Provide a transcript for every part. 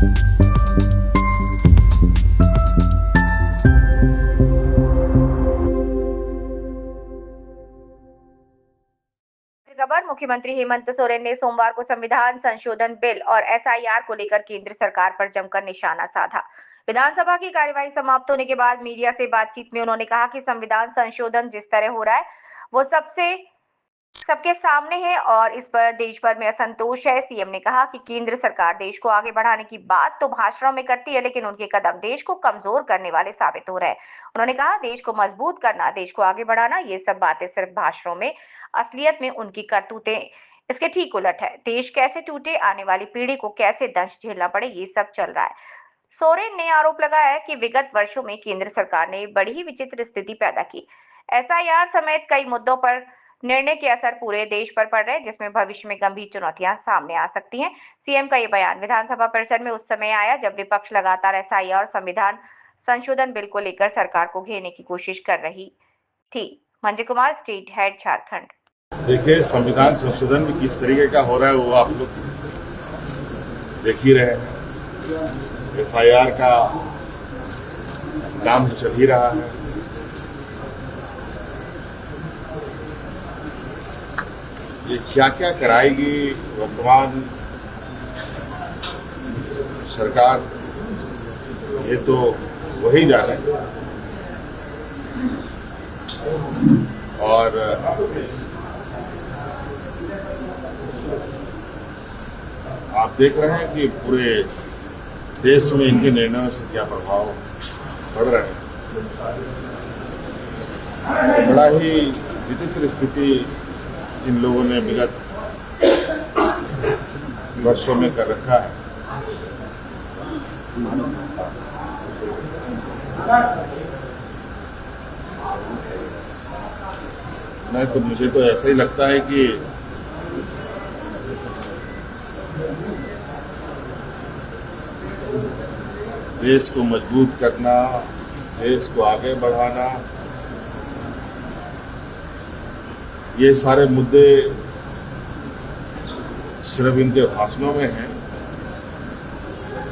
खबर मुख्यमंत्री हेमंत सोरेन ने सोमवार को संविधान संशोधन बिल और एसआईआर को लेकर केंद्र सरकार पर जमकर निशाना साधा। विधानसभा की कार्यवाही समाप्त होने के बाद मीडिया से बातचीत में उन्होंने कहा कि संविधान संशोधन जिस तरह हो रहा है वो सबके सामने है और इस पर देश भर में असंतोष है। सीएम ने कहा कि केंद्र सरकार देश को आगे बढ़ाने की बात तो भाषणों में करती है, लेकिन उनके कदम देश को कमजोर करने वाले साबित हो रहे हैं। उन्होंने कहा, देश को मजबूत करना, देश को आगे बढ़ाना, ये सब बातें सिर्फ भाषणों में, असलियत में उनकी करतूतें इसके ठीक उलट है। देश कैसे टूटे, आने वाली पीढ़ी को कैसे दंश झेलना पड़े, ये सब चल रहा है। सोरेन ने आरोप लगाया कि विगत वर्षों में केंद्र सरकार ने बड़ी ही विचित्र स्थिति पैदा की। एसआईआर समेत कई मुद्दों पर निर्णय के असर पूरे देश पर पड़ रहे हैं, जिसमें भविष्य में गंभीर चुनौतियां सामने आ सकती हैं। सीएम का ये बयान विधानसभा परिसर में उस समय आया जब विपक्ष लगातार एसआईआर और संविधान संशोधन बिल को लेकर सरकार को घेरने की कोशिश कर रही थी। Manjay Kumar, state head, Jharkhand. देखिए, संविधान संशोधन भी किस तरीके का हो रहा है वो आप लोग देख ही रहे हैं। एसआईआर का काम चल ही रहा है। ये क्या क्या कराएगी वर्तमान सरकार, ये तो वही जाने। और आप देख रहे हैं कि पूरे देश में इनके निर्णयों से क्या प्रभाव पड़ रहे हैं। बड़ा ही विचित्र स्थिति इन लोगों ने विगत वर्षों में कर रखा है। मुझे तो ऐसा ही लगता है कि देश को मजबूत करना, देश को आगे बढ़ाना, ये सारे मुद्दे सिर्फ इनके भाषणों में हैं,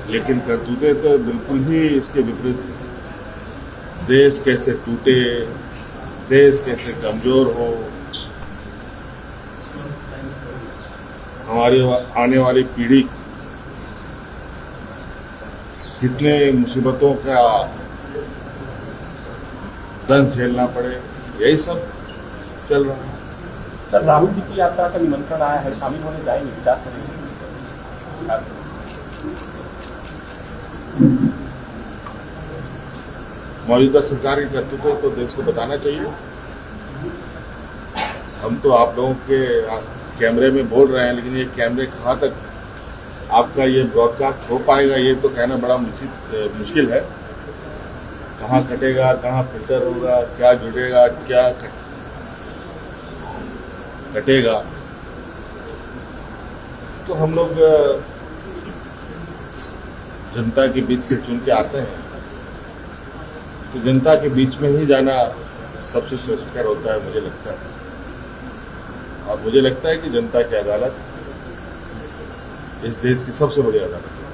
लेकिन करतूतें तो बिल्कुल ही इसके विपरीत हैं। देश कैसे टूटे, देश कैसे कमजोर हो, हमारी आने वाली पीढ़ी कितने मुसीबतों का दंश झेलना पड़े, यही सब चल रहा है। सर, राहुल जी की यात्रा का निमंत्रण आया है, शामिल होने जाएंगे, विचार करेंगे? मौजूदा सरकार की करतूतें तो देश को बताना चाहिए। हम तो आप लोगों के कैमरे में बोल रहे हैं, लेकिन ये कैमरे कहाँ तक आपका ये ब्रॉडकास्ट हो पाएगा, ये तो कहना बड़ा मुश्किल है। कहाँ कटेगा, कहाँ फिल्टर होगा, क्या जुड़ेगा, क्या कटेगा। तो हम लोग जनता के बीच से चुन के आते हैं, तो जनता के बीच में ही जाना सबसे श्रेष्ठकर होता है, मुझे लगता है। और मुझे लगता है कि जनता की अदालत इस देश की सबसे बड़ी अदालत है।